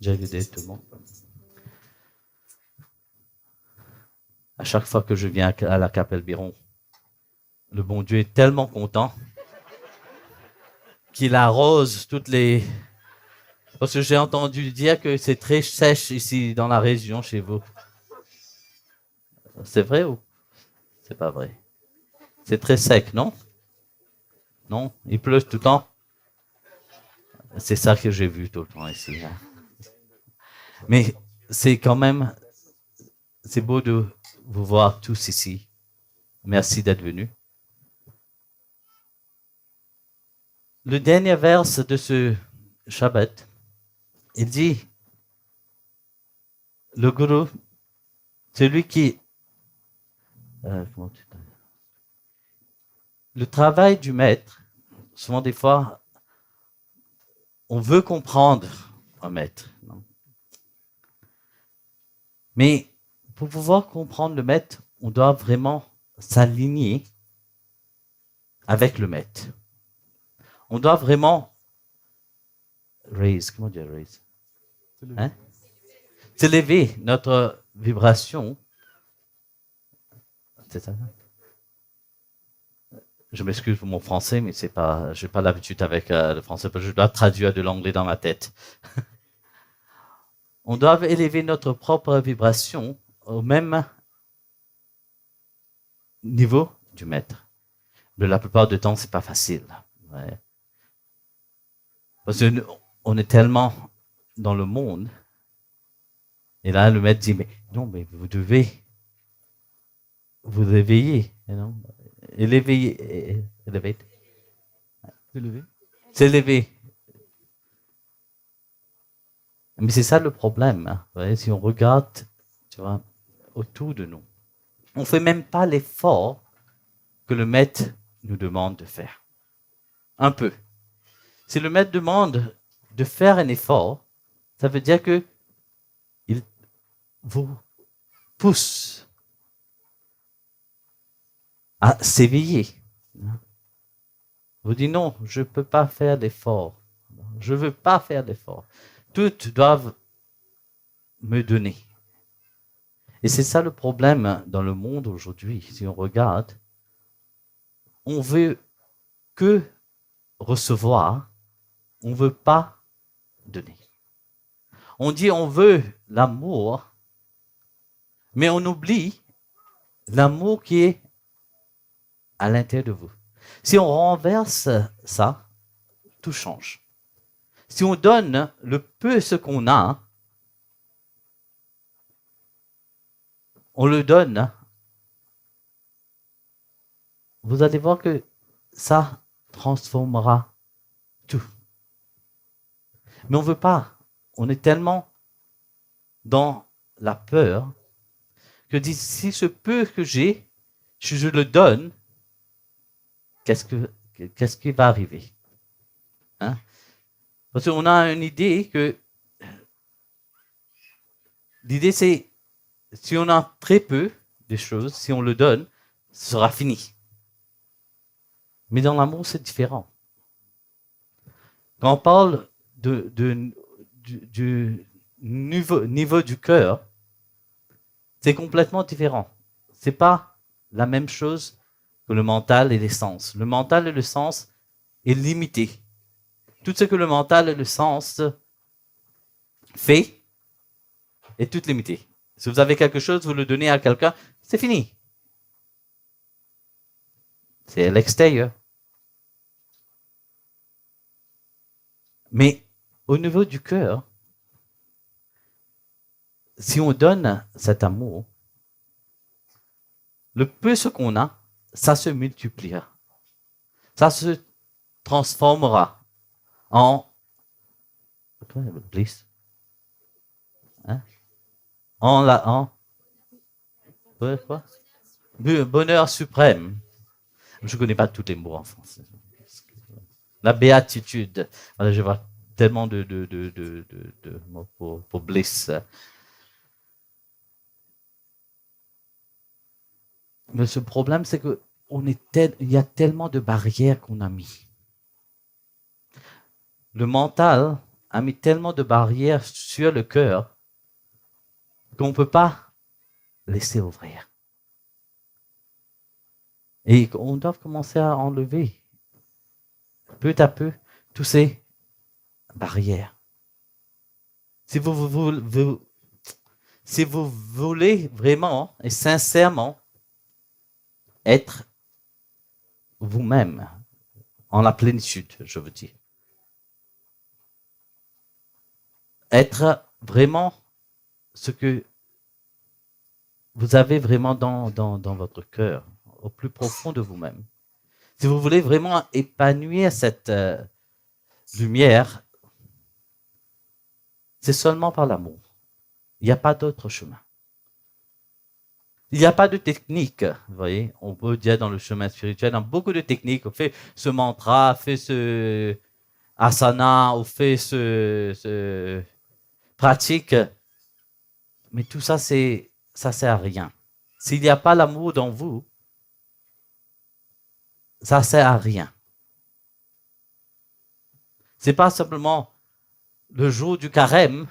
J'ai aidé tout le monde. À chaque fois que je viens à la Capelle Biron, le bon Dieu est tellement content qu'il arrose toutes les... Parce que j'ai entendu dire que c'est très sèche ici dans la région chez vous. C'est vrai ou c'est pas vrai? C'est très sec, non? Non? Il pleut tout le temps? C'est ça que j'ai vu tout le temps ici. Hein. Mais c'est quand même... C'est beau de vous voir tous ici. Merci d'être venus. Le dernier vers de ce Shabbat, il dit, le gourou, celui qui... le travail du maître, souvent des fois, on veut comprendre un maître. Non? Mais pour pouvoir comprendre le maître, on doit vraiment s'aligner avec le maître. On doit vraiment comment dire raise? Hein? S'élever notre vibration. C'est ça? Je m'excuse pour mon français, mais c'est pas, j'ai pas l'habitude avec le français, parce que je dois traduire de l'anglais dans ma tête. On doit élever notre propre vibration au même niveau du maître. Mais la plupart du temps, c'est pas facile. Ouais. Parce qu'on est tellement dans le monde. Et là, le maître dit, mais non, mais vous devez vous éveiller. Non? S'élever. Mais c'est ça le problème. Hein. Ouais, si on regarde, tu vois, autour de nous, on ne fait même pas l'effort que le maître nous demande de faire. Un peu. Si le maître demande de faire un effort, ça veut dire que il vous pousse à s'éveiller. Vous dites non, je ne peux pas faire d'effort. Je ne veux pas faire d'effort. Toutes doivent me donner. Et c'est ça le problème dans le monde aujourd'hui. Si on regarde, on veut que recevoir, on ne veut pas donner. On dit on veut l'amour, mais on oublie l'amour qui est à l'intérieur de vous. Si on renverse ça, tout change. Si on donne le peu ce qu'on a, on le donne, vous allez voir que ça transformera tout. Mais on ne veut pas. On est tellement dans la peur que si ce peu que j'ai, je le donne, qu'est-ce qui va arriver? Hein? Parce qu'on a une idée que l'idée c'est si on a très peu de choses, si on le donne, ce sera fini. Mais dans l'amour, c'est différent. Quand on parle du niveau du cœur, c'est complètement différent. C'est pas la même chose que le mental et les sens. Le mental et le sens est limité. Tout ce que le mental et le sens fait est tout limité. Si vous avez quelque chose, vous le donnez à quelqu'un, c'est fini. C'est à l'extérieur. Mais au niveau du cœur, si on donne cet amour, le peu ce qu'on a, ça se multipliera. Ça se transformera en bliss. Hein? En quoi? Bonheur suprême. Je ne connais pas tous les mots en français. La béatitude. Voilà, je vois tellement de mots pour bliss. Mais ce problème, c'est que il y a tellement de barrières qu'on a mis. Le mental a mis tellement de barrières sur le cœur qu'on ne peut pas laisser ouvrir. Et on doit commencer à enlever peu à peu toutes ces barrières. Si vous voulez vraiment et sincèrement être vous-même en la plénitude, je veux dire. Être vraiment ce que vous avez vraiment dans votre cœur, au plus profond de vous-même. Si vous voulez vraiment épanouir cette lumière, c'est seulement par l'amour. Il n'y a pas d'autre chemin. Il n'y a pas de technique, vous voyez. On peut dire dans le chemin spirituel, dans beaucoup de techniques, on fait ce mantra, on fait ce asana, on fait ce pratique. Mais tout ça, ça sert à rien. S'il n'y a pas l'amour dans vous, ça sert à rien. C'est pas simplement le jour du carême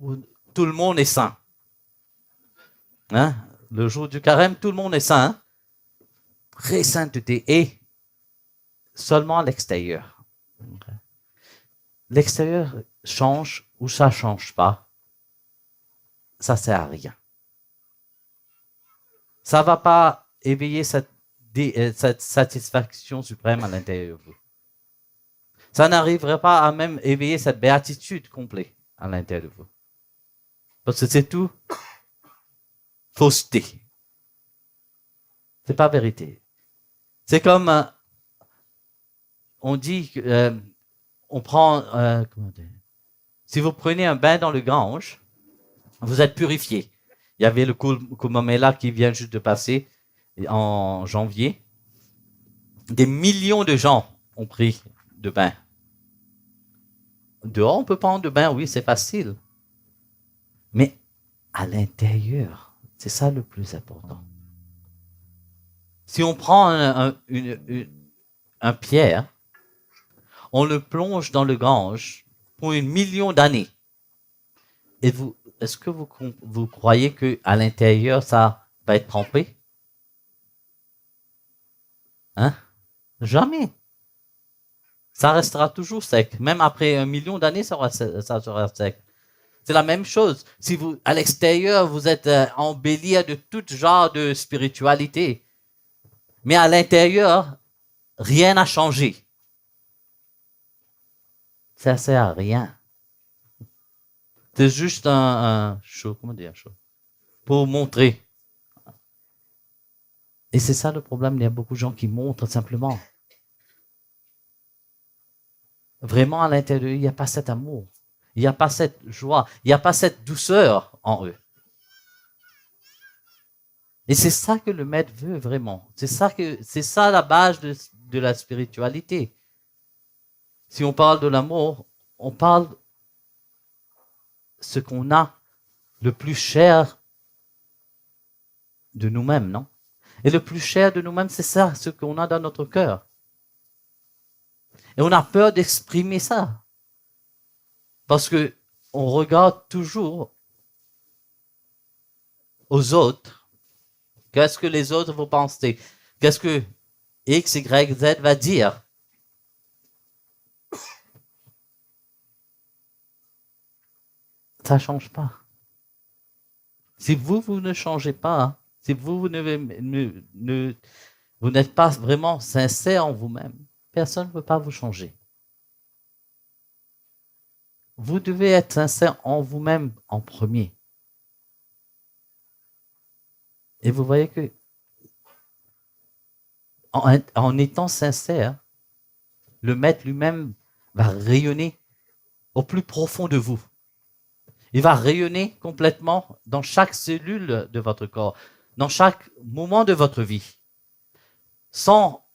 où tout le monde est saint. Hein? Le jour du carême, tout le monde est saint. Très sainteté et seulement à l'extérieur. L'extérieur change ou ça change pas. Ça sert à rien. Ça va pas éveiller cette satisfaction suprême à l'intérieur de vous. Ça n'arriverait pas à même éveiller cette béatitude complète à l'intérieur de vous. Parce que c'est tout fausseté. C'est pas vérité. C'est comme on dit, on prend, si vous prenez un bain dans le Gange, vous êtes purifié. Il y avait le Kumbh Mela qui vient juste de passer en janvier. Des millions de gens ont pris de bain. Dehors, on peut prendre de bain, oui, c'est facile. Mais à l'intérieur, c'est ça le plus important. Si on prend un pierre, on le plonge dans le Gange pour 1 million d'années. Et est-ce que vous croyez qu'à l'intérieur, ça va être trempé? Hein? Jamais. Ça restera toujours sec. Même après 1 million d'années, ça sera sec. C'est la même chose. Si vous, à l'extérieur, vous êtes embelli de tout genre de spiritualité, mais à l'intérieur, rien n'a changé. Ça sert à rien. C'est juste un show, comment dire, show, pour montrer. Et c'est ça le problème, il y a beaucoup de gens qui montrent simplement. Vraiment à l'intérieur, il n'y a pas cet amour. Il n'y a pas cette joie. Il n'y a pas cette douceur en eux. Et c'est ça que le maître veut vraiment. C'est ça la base de la spiritualité. Si on parle de l'amour, on parle ce qu'on a le plus cher de nous-mêmes, non? Et le plus cher de nous-mêmes, c'est ça, ce qu'on a dans notre cœur. Et on a peur d'exprimer ça. Parce que on regarde toujours aux autres. Qu'est-ce que les autres vont penser? Qu'est-ce que X, Y, Z va dire? Ça ne change pas. Si vous ne changez pas, si vous n'êtes pas vraiment sincère en vous-même, personne ne peut pas vous changer. Vous devez être sincère en vous-même en premier. Et vous voyez que en étant sincère, le maître lui-même va rayonner au plus profond de vous. Il va rayonner complètement dans chaque cellule de votre corps, dans chaque moment de votre vie. Sans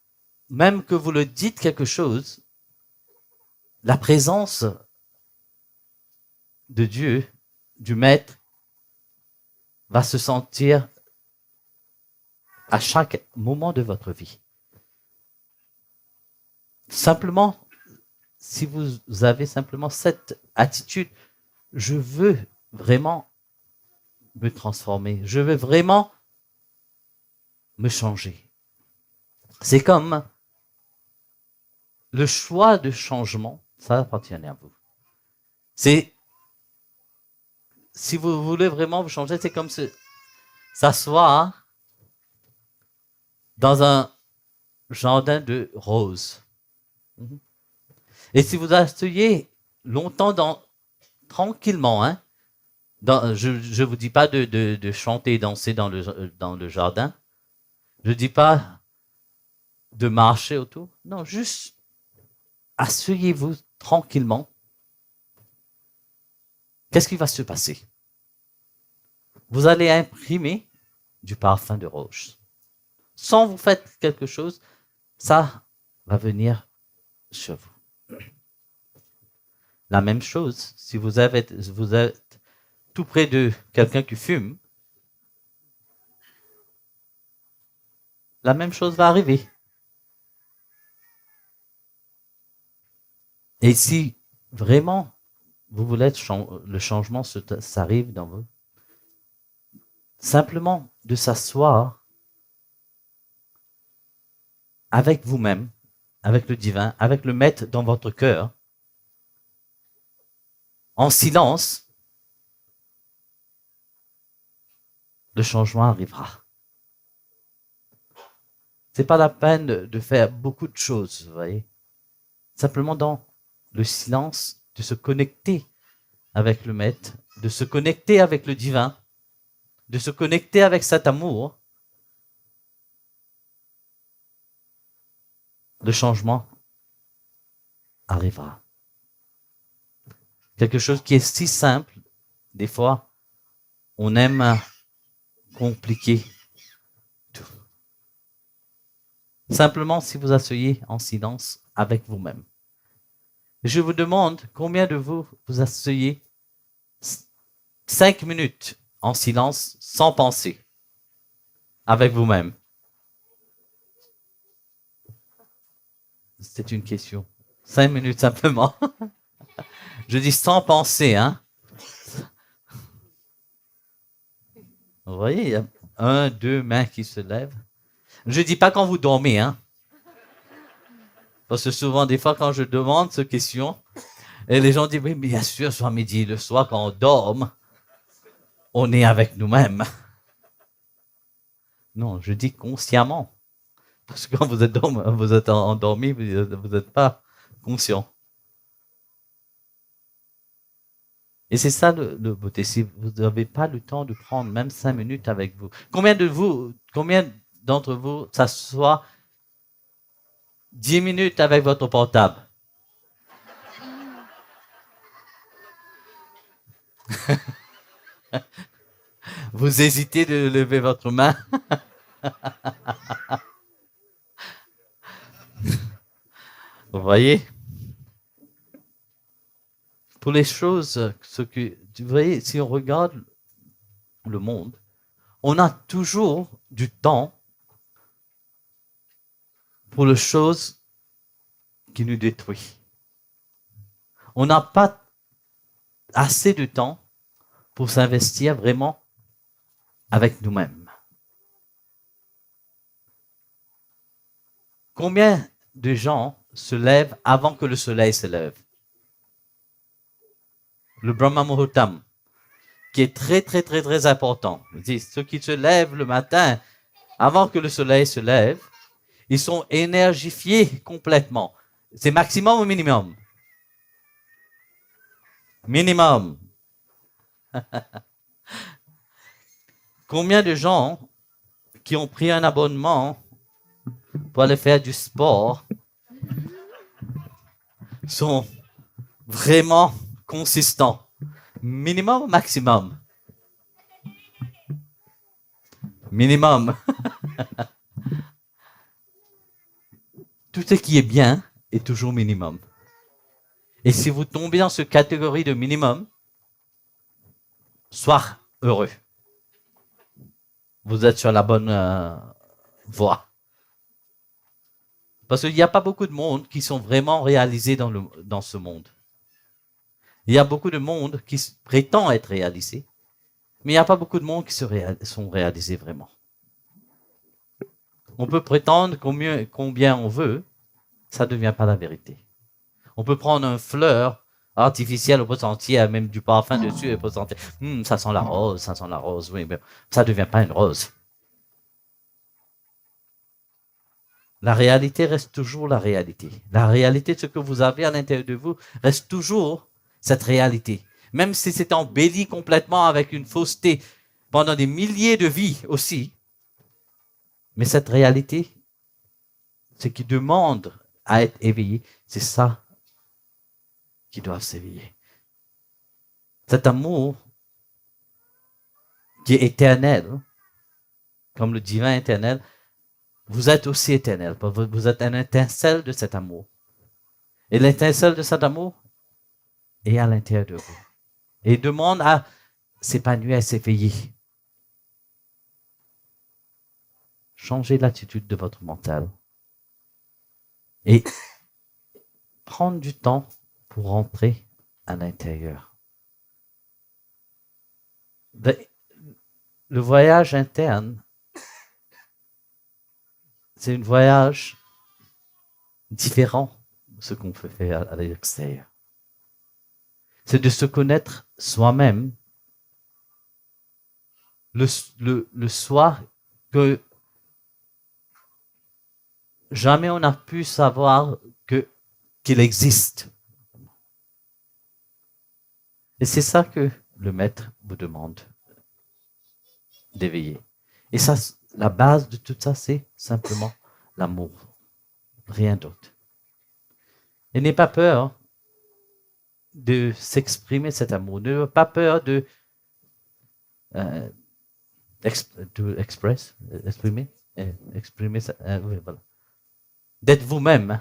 même que vous le dites quelque chose, la présence de Dieu, du Maître, va se sentir à chaque moment de votre vie. Simplement, si vous avez simplement cette attitude, je veux vraiment me transformer, je veux vraiment me changer. C'est comme le choix de changement, ça appartient à vous. C'est, si vous voulez vraiment vous changer, c'est comme s'asseoir dans un jardin de roses. Et si vous asseyez longtemps tranquillement, hein, je ne vous dis pas de chanter et danser dans le jardin. Je ne dis pas de marcher autour. Non, juste asseyez-vous tranquillement. Qu'est-ce qui va se passer? Vous allez imprimer du parfum de rose. Sans vous faire quelque chose, ça va venir sur vous. La même chose, si vous êtes tout près de quelqu'un qui fume, la même chose va arriver. Et si vraiment vous voulez le changement s'arrive dans vous, simplement de s'asseoir avec vous-même, avec le divin, avec le maître dans votre cœur, en silence, le changement arrivera. C'est pas la peine de faire beaucoup de choses, vous voyez. Simplement dans le silence, de se connecter avec le maître, de se connecter avec le divin, de se connecter avec cet amour, le changement arrivera. Quelque chose qui est si simple, des fois, on aime compliquer tout. Simplement, si vous asseyez en silence avec vous-même. Je vous demande, combien de vous asseyez 5 minutes en silence, sans penser, avec vous-même? C'est une question. 5 minutes simplement. Je dis sans penser, hein. Vous voyez, il y a 1, 2 mains qui se lèvent. Je dis pas quand vous dormez, hein. Parce que souvent, des fois, quand je demande cette question, et les gens disent, oui, bien sûr, soit midi, le soir, quand on dorme, on est avec nous-mêmes. Non, je dis consciemment. Parce que quand vous êtes endormi, vous n'êtes pas conscient. Et c'est ça le beauté. Si vous n'avez pas le temps de prendre même 5 minutes avec vous. Combien d'entre vous s'assoient 10 minutes avec votre portable? Vous hésitez de lever votre main? Vous voyez? Pour les choses, vous voyez, si on regarde le monde, on a toujours du temps pour les choses qui nous détruisent. On n'a pas assez de temps pour s'investir vraiment avec nous-mêmes. Combien de gens se lèvent avant que le soleil se lève? Le Brahma Muhurtam, qui est très, très, très, très important. Ceux qui se lèvent le matin avant que le soleil se lève, ils sont énergifiés complètement. C'est maximum ou minimum? Minimum. Combien de gens qui ont pris un abonnement pour aller faire du sport sont vraiment consistants? Minimum ou maximum? Minimum. Tout ce qui est bien est toujours minimum. Et si vous tombez dans cette catégorie de minimum, soyez heureux. Vous êtes sur la bonne voie. Parce qu'il n'y a pas beaucoup de monde qui sont vraiment réalisés dans ce monde. Il y a beaucoup de monde qui prétend être réalisé, mais il n'y a pas beaucoup de monde qui sont réalisés vraiment. On peut prétendre combien on veut, ça ne devient pas la vérité. On peut prendre une fleur artificielle, on peut sentir même du parfum dessus, et on peut sentir, ça sent la rose, oui, mais ça ne devient pas une rose. La réalité reste toujours la réalité. La réalité, ce que vous avez à l'intérieur de vous, reste toujours cette réalité. Même si c'est embelli complètement avec une fausseté pendant des milliers de vies aussi. Mais cette réalité, ce qui demande à être éveillé, c'est ça qui doit s'éveiller. Cet amour qui est éternel, comme le divin éternel, vous êtes aussi éternel. Vous êtes un étincelle de cet amour. Et l'étincelle de cet amour est à l'intérieur de vous. Et il demande à s'épanouir, à s'éveiller. Changez l'attitude de votre mental. Et prendre du temps pour rentrer à l'intérieur. Le voyage interne, c'est un voyage différent de ce qu'on peut faire à l'extérieur. C'est de se connaître soi-même, le soi que jamais on n'a pu savoir qu'il existe. Et c'est ça que le maître vous demande d'éveiller. Et ça, la base de tout ça, c'est simplement l'amour. Rien d'autre. Et n'ayez pas peur de s'exprimer cet amour. N'ayez pas peur exprimer ça, oui, voilà. D'être vous-même.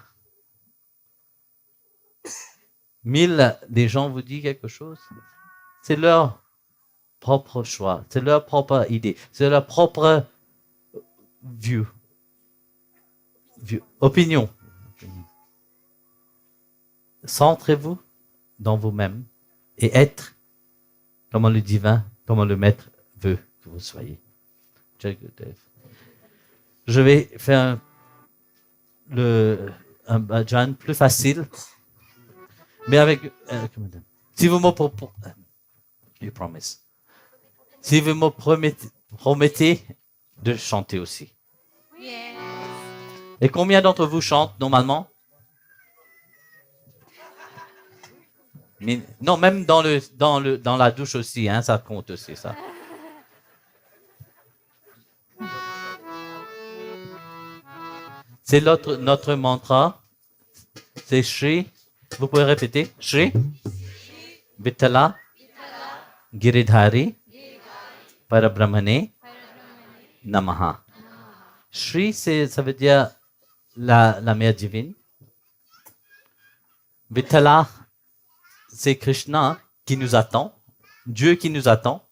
1000 des gens vous disent quelque chose, c'est leur propre choix, c'est leur propre idée, c'est leur propre opinion. Centrez-vous dans vous-même et être comme le divin, comme le maître veut que vous soyez. Je vais faire un bhajan plus facile, mais avec si vous me si vous me promettez de chanter aussi. Yes. Et combien d'entre vous chantent normalement? Mais, non, même dans la douche aussi, hein, ça compte aussi, ça. C'est notre mantra. C'est Shri. Vous pouvez répéter. Shri. Vittala. Giridhari. Parabrahmane. Namaha. Shri, ça veut dire la mère divine. Vittala, c'est Krishna qui nous attend, Dieu qui nous attend,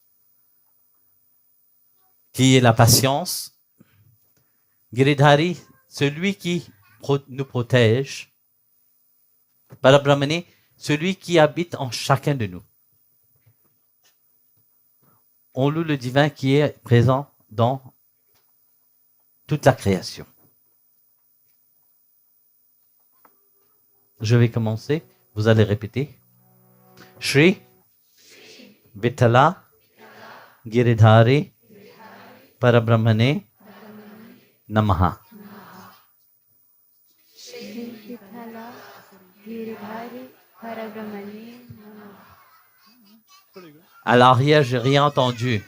qui est la patience. Giridhari, celui qui nous protège. Parabrahmane, celui qui habite en chacun de nous. On loue le divin qui est présent dans toute la création. Je vais commencer, vous allez répéter. Shri Vittala Giridhari Parabrahmane Namaha. Shri Vittala Giridhari Parabrahmane Namaha. À l'arrière, j'ai rien entendu.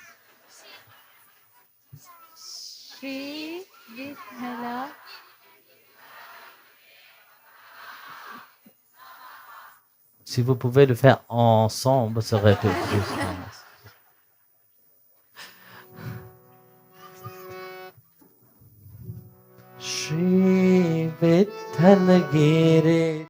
Shri Vittala. Si vous pouvez le faire ensemble, ça serait plus. Shri Vittala Giridhari